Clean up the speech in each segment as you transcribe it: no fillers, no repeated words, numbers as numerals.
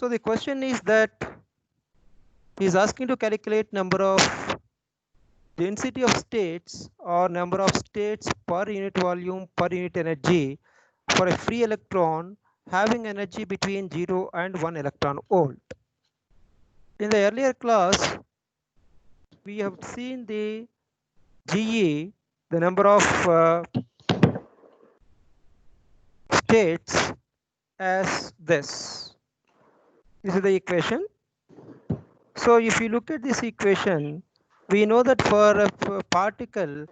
So the question is that he is asking to calculate number of density of states or number of states per unit volume per unit energy for a free electron having energy between 0 and 1 electron volt. In the earlier class, we have seen the GE, the number of states, as this. This is the equation. So if you look at this equation, we know that for a particle,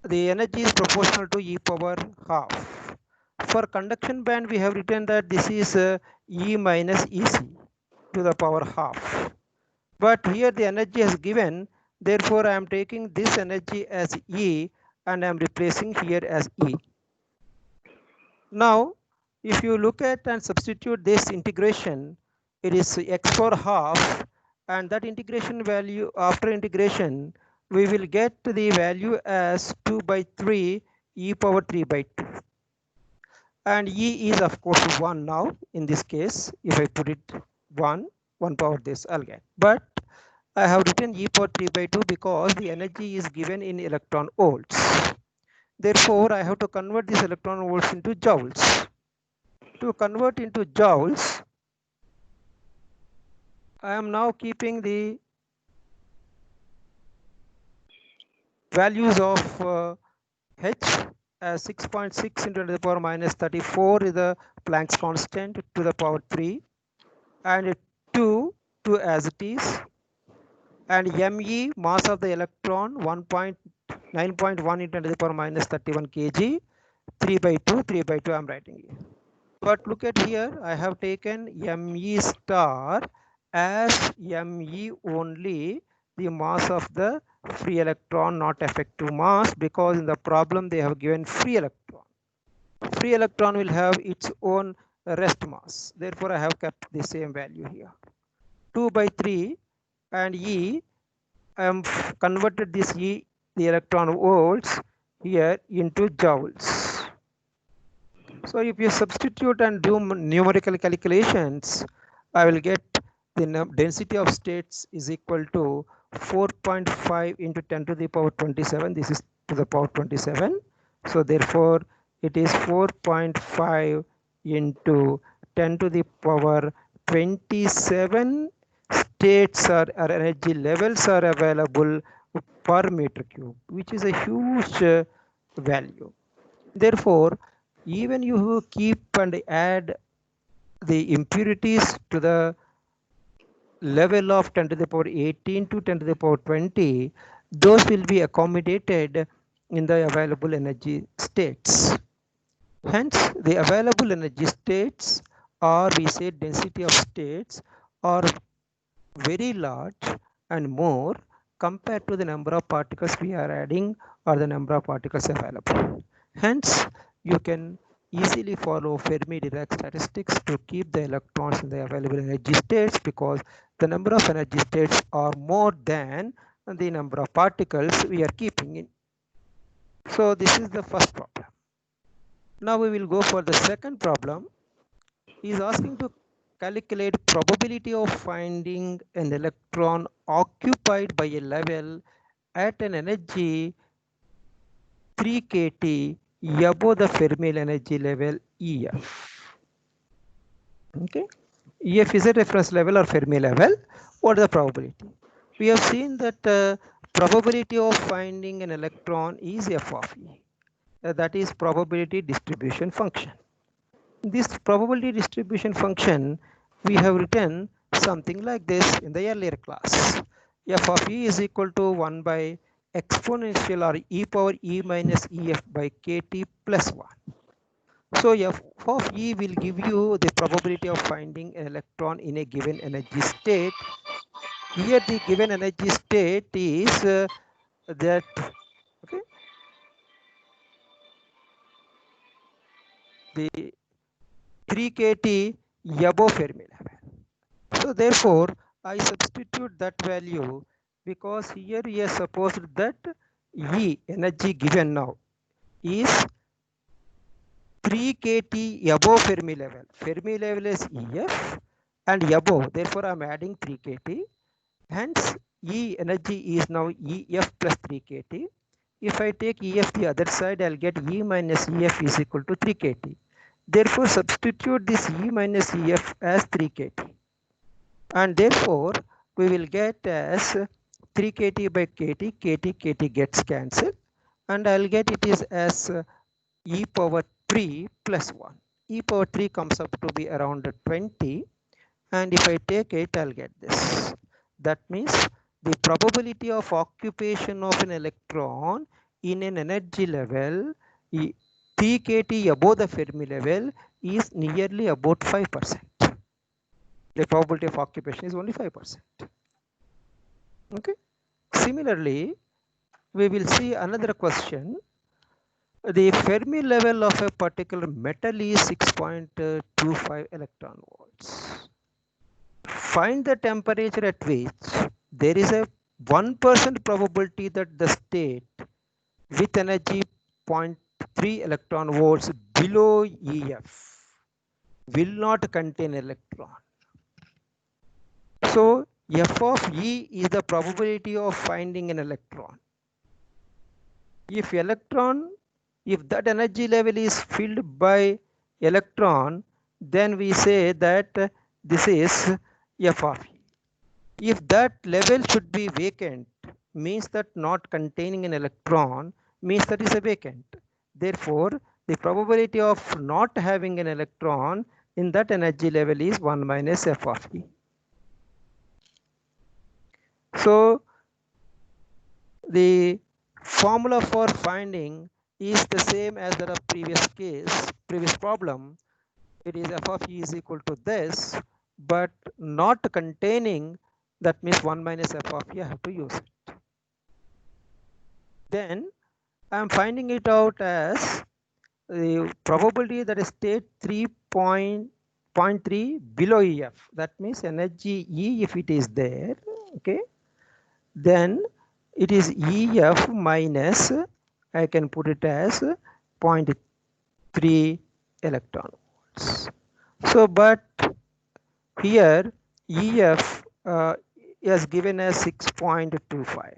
the energy is proportional to e power half. For conduction band, we have written that this is E minus EC to the power half. But here the energy is given, therefore I am taking this energy as E and I am replacing here as E. Now, if you look at and substitute this integration, it is x power half, and that integration value, after integration, we will get the value as 2 by 3 e power 3 by 2. And e is of course 1 now in this case. If I put it 1 power this I'll get. But I have written e power 3 by 2 because the energy is given in electron volts. Therefore, I have to convert this electron volts into joules. To convert into joules, I am now keeping the values of H as 6.6 into 10 to the power minus 34 is the Planck's constant to the power 3, and 2 as it is, and Me, mass of the electron, 9.1 into 10 to the power minus 31 kg, 3 by 2 I am writing here. But look at here, I have taken Me star as Me only, the mass of the free electron, not effective mass, because in the problem they have given free electron. Free electron will have its own rest mass. Therefore, I have kept the same value here. 2 by 3 and E, I am converted this E, the electron volts, here into joules. So if you substitute and do numerical calculations, I will get the density of states is equal to 4.5 into 10 to the power 27. This is to the power 27. So therefore, it is 4.5 into 10 to the power 27 states or energy levels are available per meter cube, which is a huge value. Therefore, even you keep and add the impurities to the level of 10 to the power 18 to 10 to the power 20, those will be accommodated in the available energy states. Hence, the available energy states, or we say density of states, are very large and more compared to the number of particles we are adding or the number of particles available. Hence, you can easily follow Fermi-Dirac statistics to keep the electrons in the available energy states, because the number of energy states are more than the number of particles we are keeping in. So this is the first problem. Now we will go for the second problem. He is asking to calculate probability of finding an electron occupied by a level at an energy 3 kT above the Fermi energy level EF. Okay, EF is a reference level or Fermi level. What is the probability? We have seen that probability of finding an electron is f of E. That is probability distribution function. This probability distribution function we have written something like this in the earlier class. F of E is equal to 1 by exponential or e power E minus EF by KT plus 1. So F of E will give you the probability of finding an electron in a given energy state. Here the given energy state is that, okay, the 3 kT above Fermi level. So therefore, I substitute that value, because here we have supposed that E, energy given now, is 3 kT above Fermi level. Fermi level is EF, and above. Therefore, I am adding 3 kT. Hence, E energy is now EF plus 3 kT. If I take EF the other side, I'll get E minus EF is equal to 3 kT. Therefore, substitute this E minus EF as 3 kT. And therefore, we will get as 3 kT by kT, kT gets cancelled. And I'll get it is as e power 3 plus 1. E power 3 comes up to be around 20. And if I take it, I'll get this. That means the probability of occupation of an electron in an energy level 3 kT above the Fermi level is nearly about 5%. The probability of occupation is only 5%. Okay. Similarly, we will see another question. The Fermi level of a particular metal is 6.25 electron volts. Find the temperature at which there is a 1% probability that the state with energy 0.3 electron volts below EF will not contain electron. So F of E is the probability of finding an electron. If that energy level is filled by electron, then we say that this is F of E. If that level should be vacant, means that not containing an electron, means that is a vacant. Therefore, the probability of not having an electron in that energy level is 1 minus F of E. So, the formula for finding is the same as that of previous problem. It is F of E is equal to this, but not containing, that means 1 minus F of E, I have to use it. Then I am finding it out as the probability that is state 3.3 below EF. That means energy E, if it is there, okay, then it is EF minus, I can put it as 0.3 electron volts. So, but here EF is given as 6.25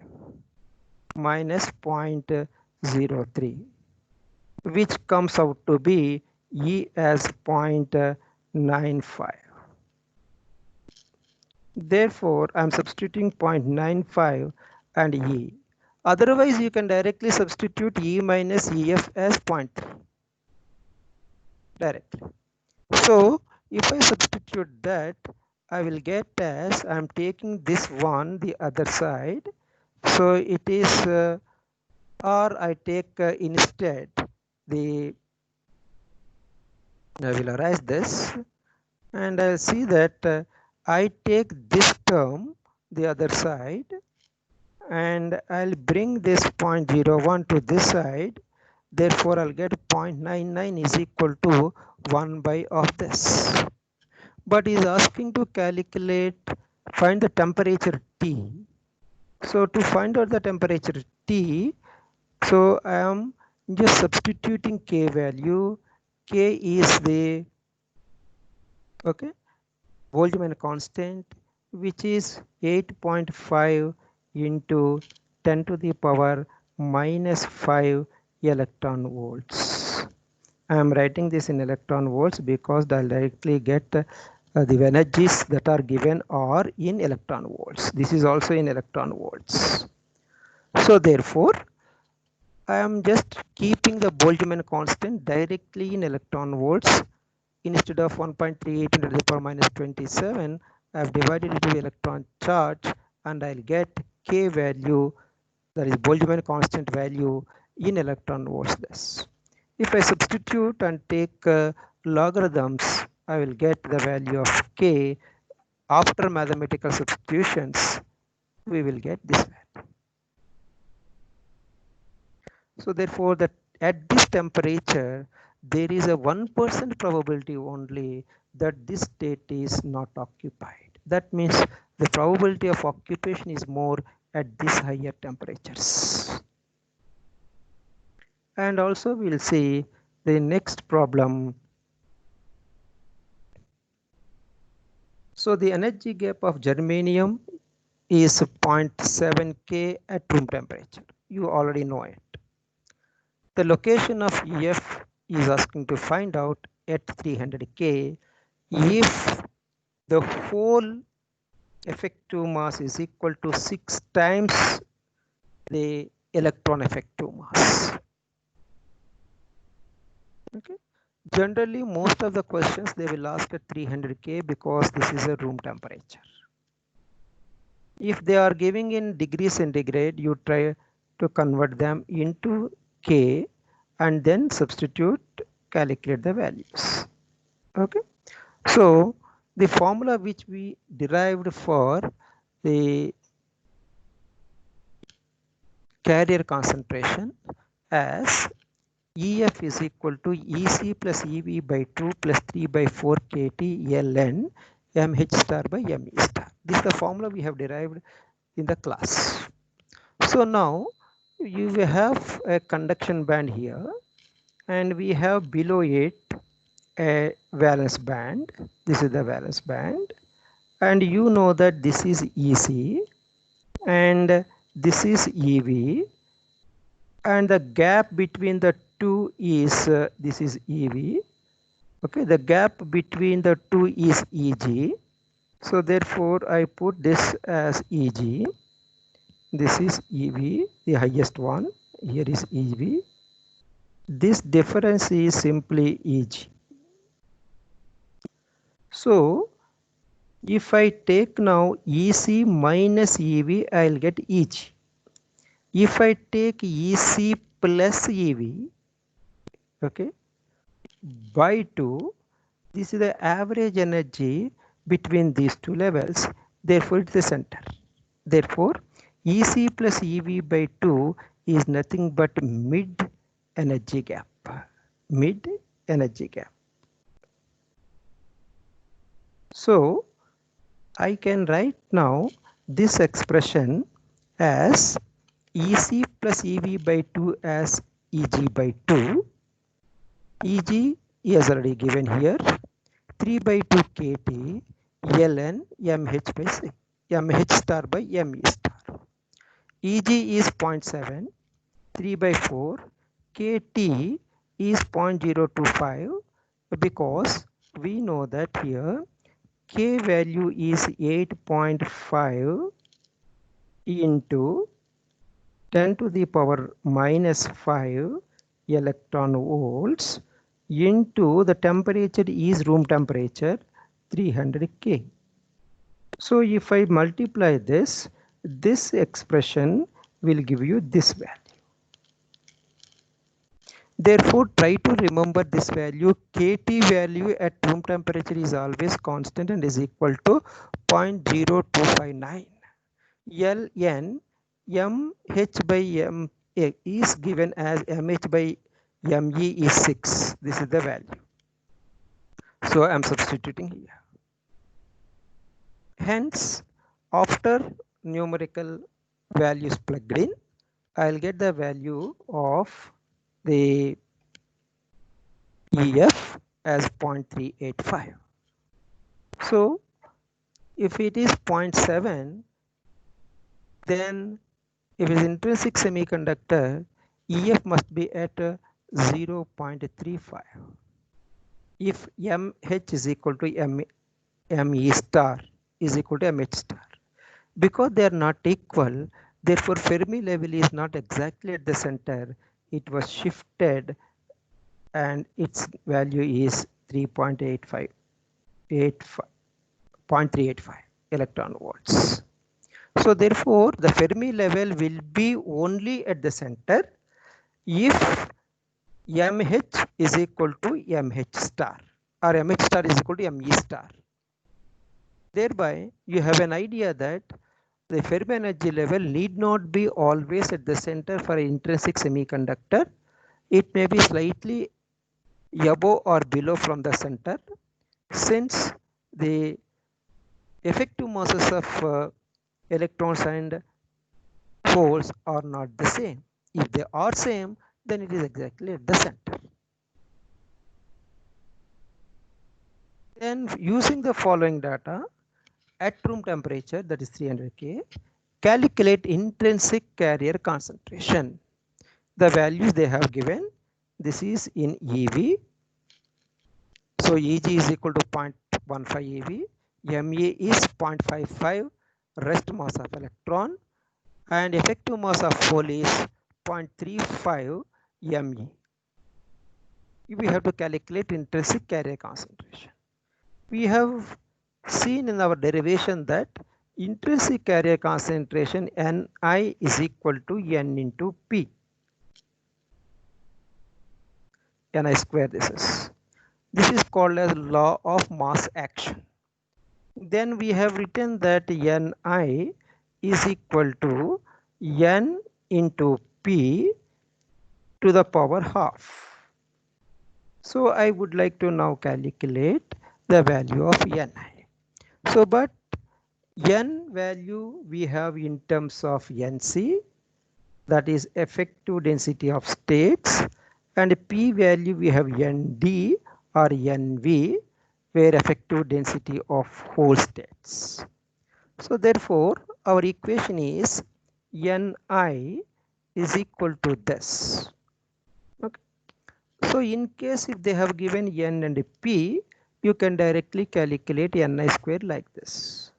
minus 0.03, which comes out to be E as 0.95. Therefore, I am substituting 0.95 and E. Otherwise, you can directly substitute E minus EF as 0.3 directly. So, if I substitute that, I will get as, I am taking this one the other side. So, it is, or I take instead the, I will erase this, and I will see that I take this term the other side, and I'll bring this 0.01 to this side. Therefore, I'll get 0.99 is equal to 1 by of this. But is asking to calculate, find the temperature T. So to find out the temperature T, so I am just substituting K value. K is the, okay, Boltzmann constant, which is 8.5 into 10 to the power minus 5 electron volts. I am writing this in electron volts because I'll directly get the energies that are given are in electron volts. This is also in electron volts. So therefore, I am just keeping the Boltzmann constant directly in electron volts. Instead of 1.38 into the power minus 27, I have divided it into electron charge, and I'll get K value, that is Boltzmann constant value in electron volts. This. If I substitute and take logarithms, I will get the value of K. After mathematical substitutions, we will get this value. So therefore, that at this temperature, there is a 1% probability only that this state is not occupied. That means the probability of occupation is more at these higher temperatures. And also we'll see the next problem. So the energy gap of germanium is 0.7 K at room temperature. You already know it. The location of EF is asking to find out at 300 K if the whole effective mass is equal to 6 times the electron effective mass. Okay. Generally, most of the questions they will ask at 300 K because this is a room temperature. If they are giving in degrees centigrade, you try to convert them into K and then substitute, calculate the values. Okay. So the formula which we derived for the carrier concentration as EF is equal to EC plus EV by 2 plus 3 by 4 KT ln mH star by ME star. This is the formula we have derived in the class. So now you have a conduction band here and we have below it a valence band. This is the valence band and you know that this is EC and this is EV and the gap between the two is this is EV. Okay, the gap between the two is EG. So therefore I put this as EG. This is EV, the highest one. Here is EV. This difference is simply EG. So if I take now EC minus EV, I'll get EG. If I take EC plus EV, okay, by 2, this is the average energy between these two levels. Therefore, it's the center. Therefore, EC plus EV by 2 is nothing but mid energy gap. Mid energy gap. So, I can write now this expression as EC plus EV by 2 as EG by 2. EG is already given here. 3 by 2 KT ln MH by 6, MH star by ME star. EG is 0.7, 3 by 4, KT is 0.025 because we know that here K value is 8.5 into 10 to the power minus 5 electron volts into the temperature is room temperature 300 K. So if I multiply this, this expression will give you this value. Therefore, try to remember this value. KT value at room temperature is always constant and is equal to 0.0259. Ln mH by m is given as mH by me is 6. This is the value. So I am substituting here. Hence, after numerical values plugged in, I'll get the value of the EF as 0.385. So if it is 0.7, then if it is intrinsic semiconductor, EF must be at 0.35. If MH is equal to ME star is equal to MH star. Because they are not equal, therefore Fermi level is not exactly at the center. It was shifted and its value is 3.85, 0.385 electron volts. So therefore the Fermi level will be only at the center if MH is equal to MH star or MH star is equal to ME star. Thereby you have an idea that the Fermi energy level need not be always at the center for an intrinsic semiconductor. It may be slightly above or below from the center, since the effective masses of electrons and holes are not the same. If they are same, then it is exactly at the center. Then using the following data, at room temperature, that is 300 K, calculate intrinsic carrier concentration. The values they have given, this is in EV. So Eg is equal to 0.15 eV, Ma is 0.55 rest mass of electron, and effective mass of hole is 0.35 Me. We have to calculate intrinsic carrier concentration. We have seen in our derivation that intrinsic carrier concentration Ni is equal to N into P. Ni square this is. This is called as law of mass action. Then we have written that Ni is equal to N into P to the power half. So I would like to now calculate the value of Ni. So but N value we have in terms of Nc, that is effective density of states, and P value we have Nd or Nv, where effective density of whole states. So therefore our equation is Ni is equal to this. Okay. So in case if they have given N and P, you can directly calculate Ni square like this.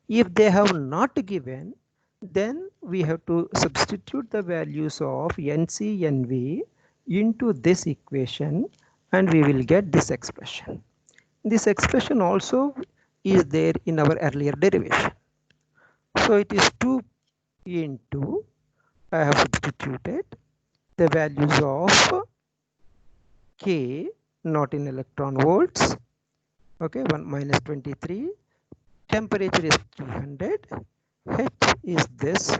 If they have not given, then we have to substitute the values of Nc, Nv into this equation, and we will get this expression. This expression also is there in our earlier derivation. So it is 2 into, I have substituted the values of K, not in electron volts, okay, 1 minus 23, temperature is 300, H is this,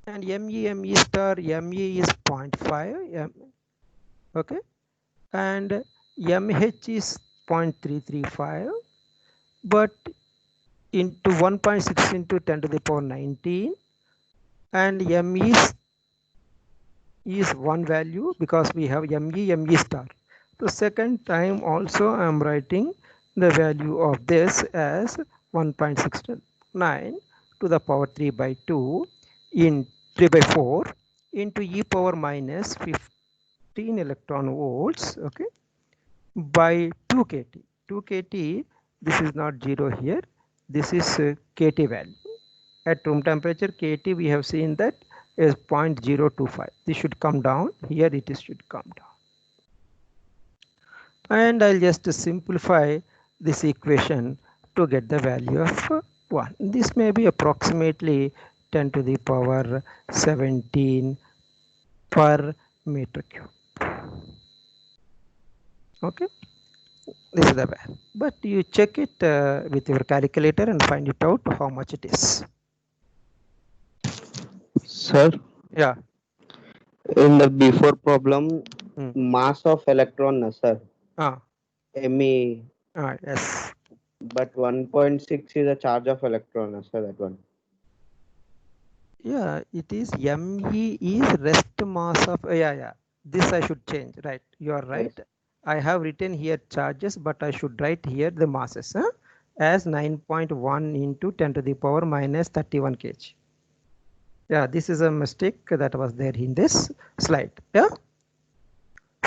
and Me star, Me is 0.5, okay, and MH is 0.335, but into 1.6 into 10 to the power 19, and M is one value because we have Me star. The second time also I am writing the value of this as 1.69 to the power 3 by 2 in 3 by 4 into e power minus 15 electron volts, okay, by 2 kT. 2 kT, this is not 0 here, this is kT value. At room temperature kT we have seen that is 0.025. This should come down, here it is should come down. And I'll just simplify this equation to get the value of 1. This may be approximately 10 to the power 17 per meter cube. Okay, this is the value, but you check it with your calculator and find it out how much it is. Sir, Yeah, in the before problem, mass of electron, sir, Me, yes, but 1.6 is a charge of electron, sir, that one. yeah, it is Me is rest mass of, this I should change, right, you are right. Yes. I have written here charges, but I should write here the masses as 9.1 into 10 to the power minus 31 kg. Yeah, this is a mistake that was there in this slide. Yeah,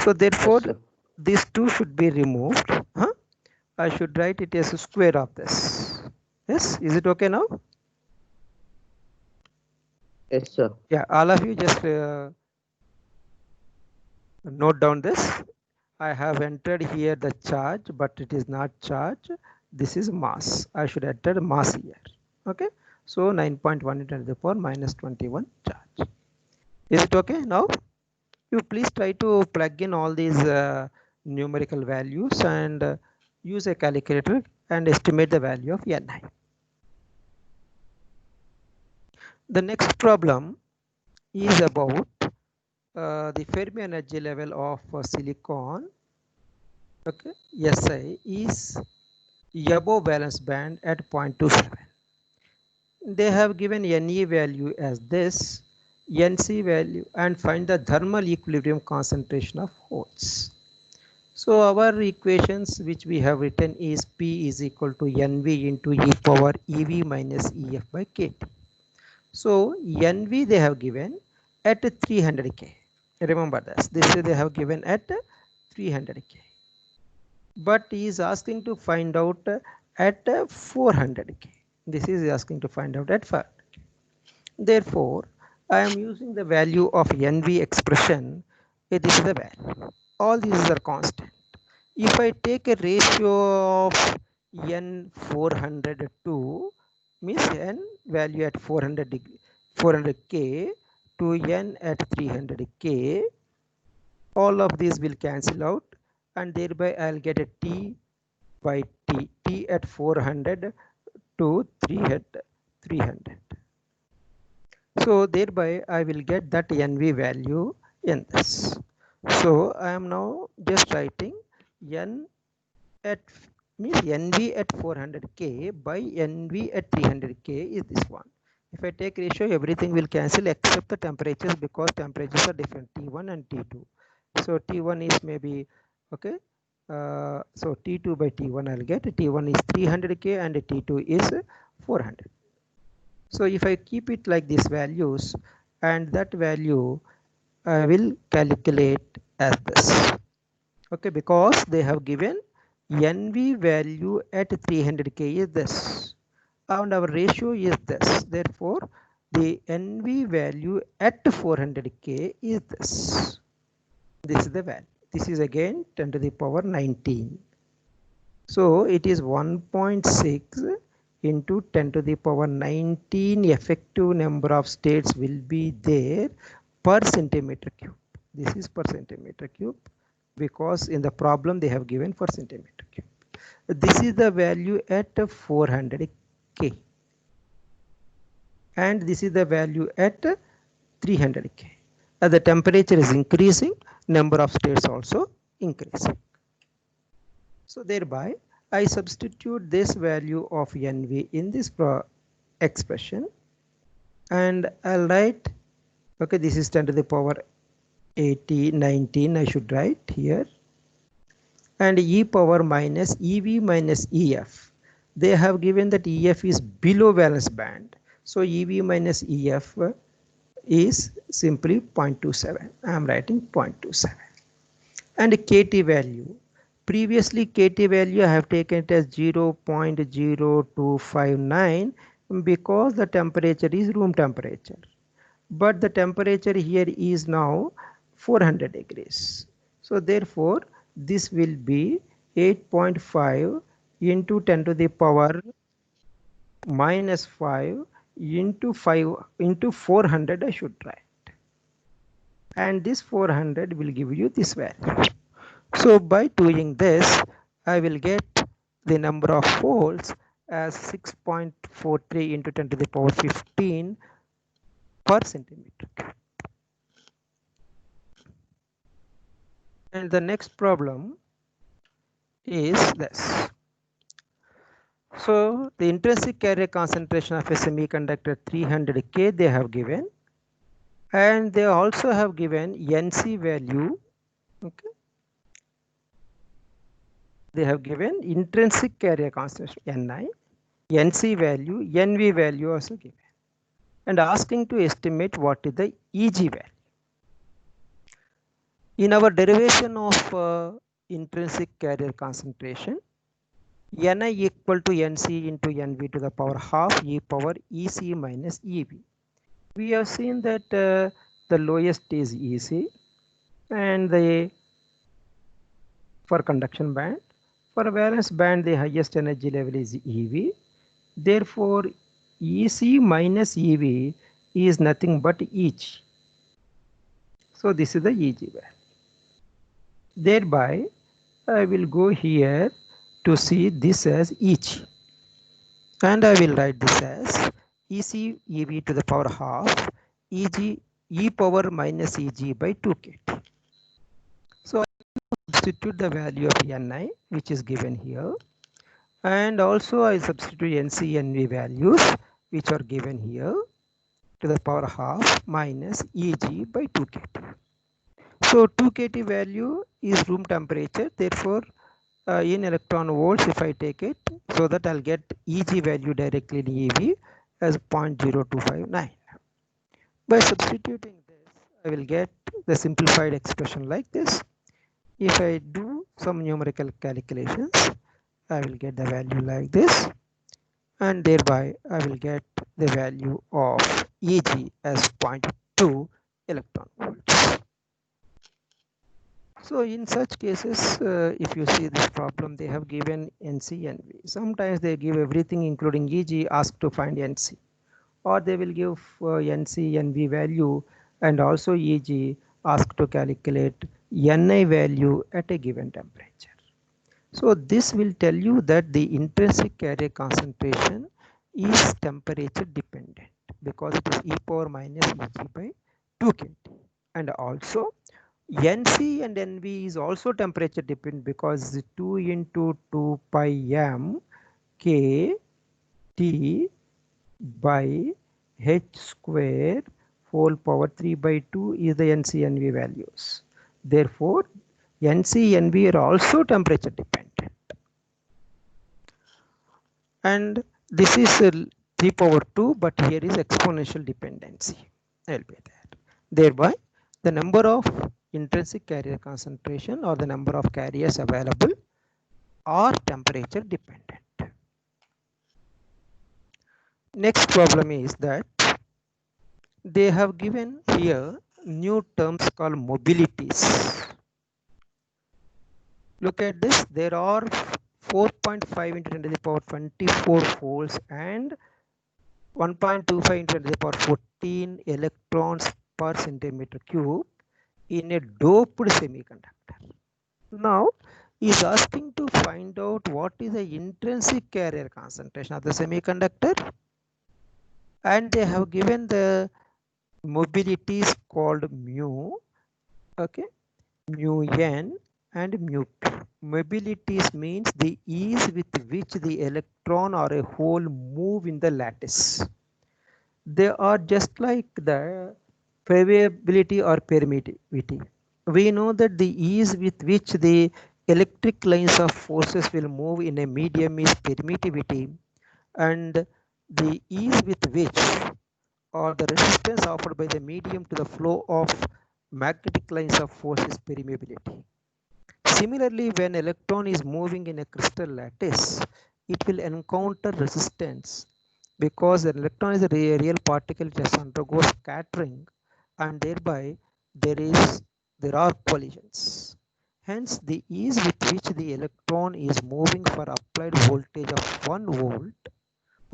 so therefore yes, these two should be removed. I should write it as a square of this. Yes, is it okay now? Yes, sir. Yeah, all of you just note down this. I have entered here the charge, but it is not charge. This is mass. I should enter mass here. Okay, so 9.1 into the power minus 21 charge. Is it okay now? You please try to plug in all these numerical values and use a calculator and estimate the value of Ni. The next problem is about the Fermi energy level of silicon. Okay, Si is above valence band at 0.27. They have given Ne value as this, Nc value, and find the thermal equilibrium concentration of holes. So our equations which we have written is P is equal to NV into e power EV minus EF by KT. So NV they have given at 300K. Remember this. This they have given at 300K. But he is asking to find out at 400K. This is asking to find out at 400K. Therefore, I am using the value of NV expression. This is the value. All these are constant. If I take a ratio of n 402, means n value at 400k to n at 300k, all of these will cancel out, and thereby I'll get a t by t at 400 to 300. So thereby I will get that NV value in this. So I am now just writing n at means NV at 400k by NV at 300k is this one. If I take ratio, everything will cancel except the temperatures, because temperatures are different, T1 and T2. So T1 is maybe okay. So T2 by T1 I'll get T1 is 300k and T2 is 400. So if I keep it like these values, and that value I will calculate as this. Okay, because they have given NV value at 300k is this, and our ratio is this. Therefore, the NV value at 400k is this. This is the value. This is again 10 to the power 19. So it is 1.6 into 10 to the power 19 effective number of states will be there per centimeter cube. This is per centimeter cube, because in the problem they have given for centimeter cube. This is the value at 400k, and this is the value at 300k. As the temperature is increasing, number of states also increasing. So thereby I substitute this value of NV in this expression, and I'll write, okay, this is 10 to the power 19 I should write here, and e power minus EV minus EF. They have given that EF is below valence band. So EV minus EF is simply 0.27. I am writing 0.27. And KT value. Previously KT value I have taken it as 0.0259 because the temperature is room temperature. But the temperature here is now 400 degrees. So therefore this will be 8.5 into 10 to the power minus 5 into 5 into 400 I should write. And this 400 will give you this value. So by doing this, I will get the number of folds as 6.43 into 10 to the power 15 per centimeter. And the next problem is this. So the intrinsic carrier concentration of a semiconductor 300K they have given, and they also have given NC value. Okay, they have given intrinsic carrier concentration Ni, NC value, NV value also given, and asking to estimate what is the EG value. In our derivation of intrinsic carrier concentration, Ni equal to Nc into Nv to the power half e power Ec minus Ev. We have seen that the lowest is Ec, and for conduction band, for valence band the highest energy level is Ev. Therefore, Ec minus Ev is nothing but Eg. So this is the Eg value. Thereby, I will go here to see this as Eg, and I will write this as Ec Ev to the power half Eg e power minus Eg by 2k. So I substitute the value of Ni, which is given here, and also I substitute Nc Nv values, which are given here, to the power half minus Eg by 2kt. So 2kt value is room temperature. Therefore, in electron volts, if I take it, so that I'll get Eg value directly in EV as 0.0259. By substituting this, I will get the simplified expression like this. If I do some numerical calculations, I will get the value like this, and thereby I will get the value of Eg as 0.2 electron volts. So in such cases, if you see this problem, they have given NC and V. Sometimes they give everything including Eg, ask to find NC, or they will give NC and V value and also Eg, ask to calculate Ni value at a given temperature. So this will tell you that the intrinsic carrier concentration is temperature dependent because it is e power minus Eg by 2 kT, and also NC and NV is also temperature dependent because 2 into 2 pi m K T by H square whole power 3 by 2 is the NC and NV values. Therefore, NC and NV are also temperature dependent. And this is 3 power 2, but here is exponential dependency. I'll be there. Thereby, the number of intrinsic carrier concentration or the number of carriers available are temperature dependent. Next problem is that they have given here new terms called mobilities. Look at this, there are 4.5 into 10 to the power 24 volts and 1.25 into 10 to the power 14 electrons per centimeter cube in a doped semiconductor. Now he is asking to find out what is the intrinsic carrier concentration of the semiconductor, and they have given the mobilities called mu, okay, mu n and mu p. Mobilities means the ease with which the electron or a hole move in the lattice. They are just like the permeability or permittivity. We know that the ease with which the electric lines of forces will move in a medium is permittivity, and the ease with which or the resistance offered by the medium to the flow of magnetic lines of force is permeability. Similarly, when electron is moving in a crystal lattice, it will encounter resistance because the electron is a real particle, it has to undergo scattering, and thereby there are collisions. Hence, the ease with which the electron is moving for applied voltage of 1 volt,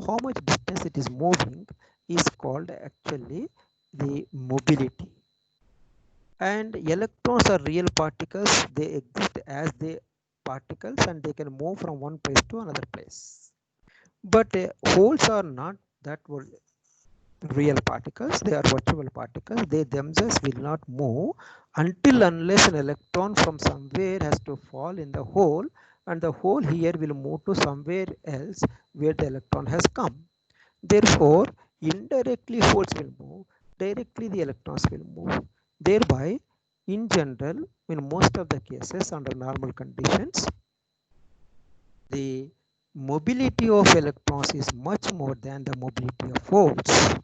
how much distance it is moving, is called actually the mobility. And electrons are real particles, they exist as the particles and they can move from one place to another place. But holes are not that real particles, they are virtual particles. They themselves will not move until unless an electron from somewhere has to fall in the hole, and the hole here will move to somewhere else where the electron has come. Therefore, indirectly holes will move, directly the electrons will move. Thereby, in general, in most of the cases under normal conditions, the mobility of electrons is much more than the mobility of holes.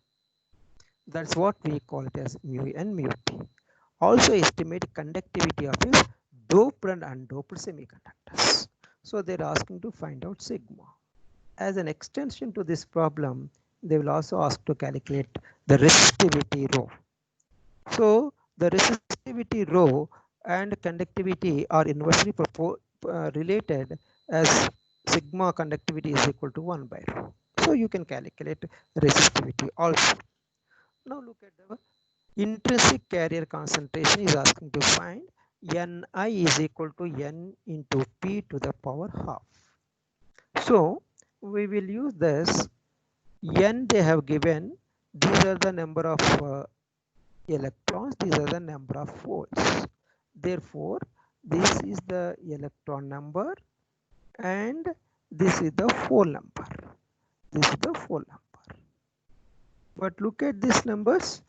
That's what we call it as mu and mu p. Also estimate conductivity of a doped and undoped semiconductors. So they're asking to find out sigma. As an extension to this problem, they will also ask to calculate the resistivity rho. So the resistivity rho and conductivity are inversely related, as sigma conductivity is equal to 1 by rho. So you can calculate resistivity also. Now look at the intrinsic carrier concentration is asking to find Ni is equal to N into P to the power half. So we will use this N they have given, these are the number of electrons, these are the number of volts. Therefore, this is the electron number and this is the hole number. This is the hole number. But look at these numbers.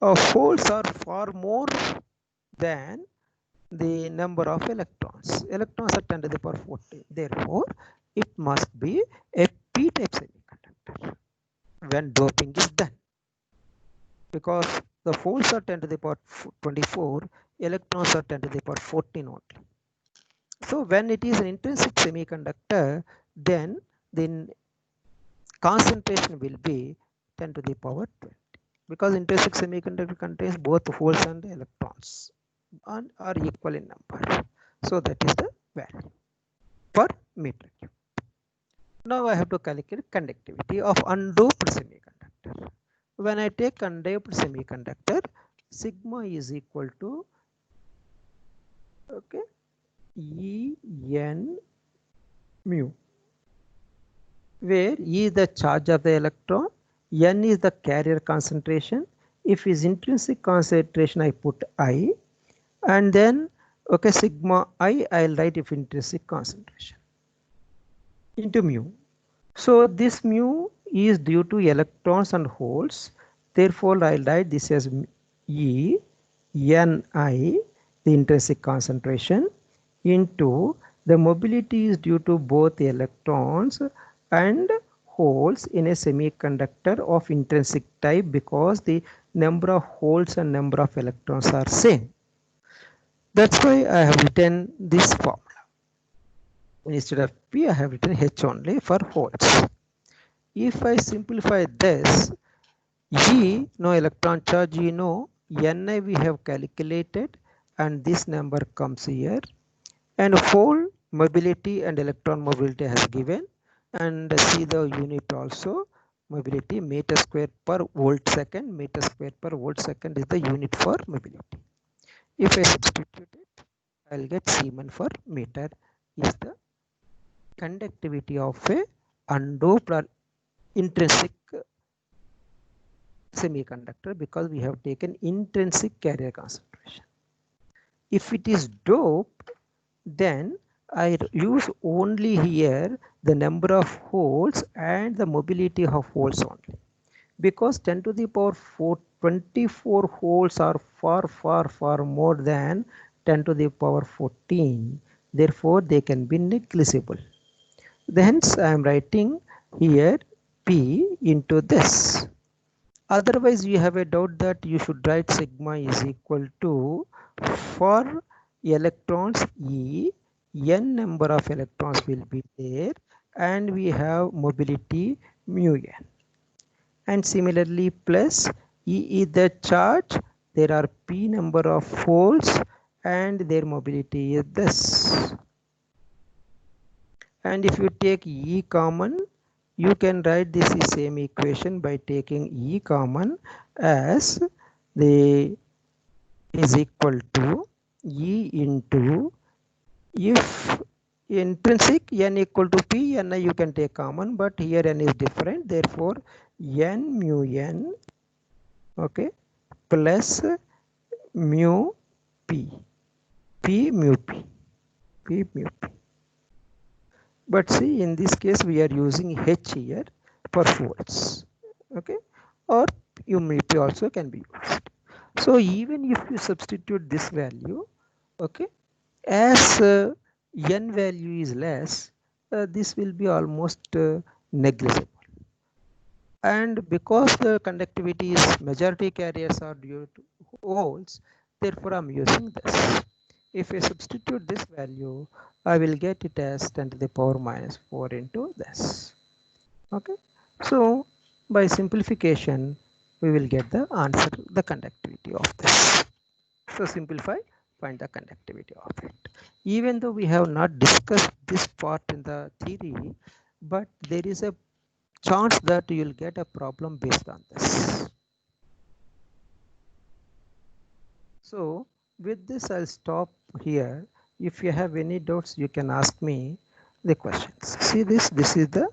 Holes are far more than the number of electrons. Electrons are 10 to the power 14. Therefore, it must be a p-type semiconductor when doping is done. Because the holes are 10 to the power 24, electrons are 10 to the power 14 only. So when it is an intrinsic semiconductor, then the concentration will be 10 to the power 20. Because intrinsic semiconductor contains both holes and electrons and are equal in number. So that is the value per meter cube. Now I have to calculate conductivity of undoped semiconductor. When I take undoped semiconductor, sigma is equal to En mu, where E is the charge of the electron, N is the carrier concentration. If is intrinsic concentration, I put I, and then sigma I, I'll write if intrinsic concentration into mu. So this mu is due to electrons and holes. Therefore, I'll write this as E Ni, the intrinsic concentration, into the mobility is due to both electrons and holes in a semiconductor of intrinsic type, because the number of holes and number of electrons are same. That's why I have written this formula. Instead of P, I have written H only for holes. If I simplify this, E, no electron charge, E, no, Ni we have calculated, and this number comes here, and hole mobility and electron mobility has given, and see the unit also, mobility meter square per volt second. Meter square per volt second is the unit for mobility. If I substitute it, I'll get Siemens for meter is the conductivity of a undoped or intrinsic semiconductor, because we have taken intrinsic carrier concentration. If it is doped, then I use only here the number of holes and the mobility of holes only, because 10 to the power 24 holes are far more than 10 to the power 14. Therefore, they can be negligible. Hence, I am writing here P into this. Otherwise, you have a doubt that you should write sigma is equal to, for electrons E, n number of electrons will be there, and we have mobility mu n. And similarly, plus E is the charge, there are P number of holes, and their mobility is this. And if you take E common, you can write this same equation by taking E common as the is equal to E into, if intrinsic n equal to P, Ni you can take common, but here n is different, therefore n mu n plus mu P, P mu P, P mu P. But see, in this case we are using H here for volts, or P also can be used. So even if you substitute this value, as n value is less, this will be almost negligible. And because the conductivity is majority carriers are due to holes, therefore I'm using this. If I substitute this value, I will get it as 10 to the power minus 4 into this. So by simplification, we will get the answer, the conductivity of this. So simplify, find the conductivity of it. Even though we have not discussed this part in the theory, but there is a chance that you will get a problem based on this. So with this, I'll stop here. If you have any doubts, you can ask me the questions. See this is the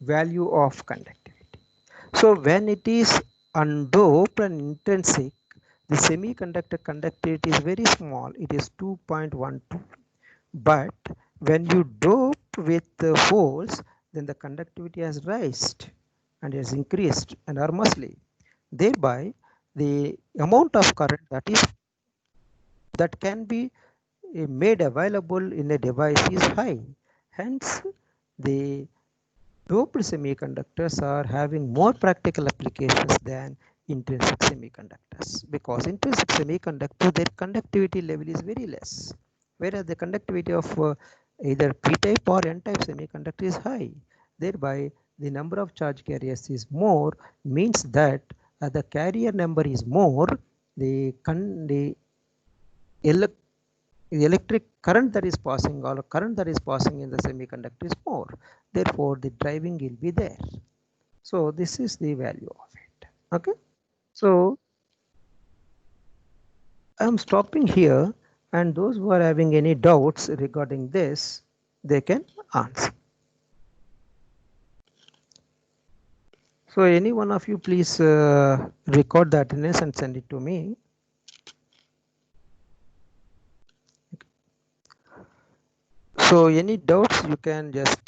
value of conductivity. So when it is undoped and intrinsic, the semiconductor conductivity is very small. It is 2.12. But when you dope with the holes, then the conductivity has raised and has increased enormously. Thereby, the amount of current that is that can be made available in a device is high. Hence, the doped semiconductors are having more practical applications than intrinsic semiconductors, because intrinsic semiconductor, their conductivity level is very less, whereas the conductivity of either p-type or n-type semiconductor is high. Thereby the number of charge carriers is more, means that the carrier number is more, the electric current that is passing or current that is passing in the semiconductor is more, therefore the driving will be there. So this is the value of it. Okay, so I'm stopping here, and those who are having any doubts regarding this, they can answer. So any one of you please record the attendance and send it to me. So any doubts you can just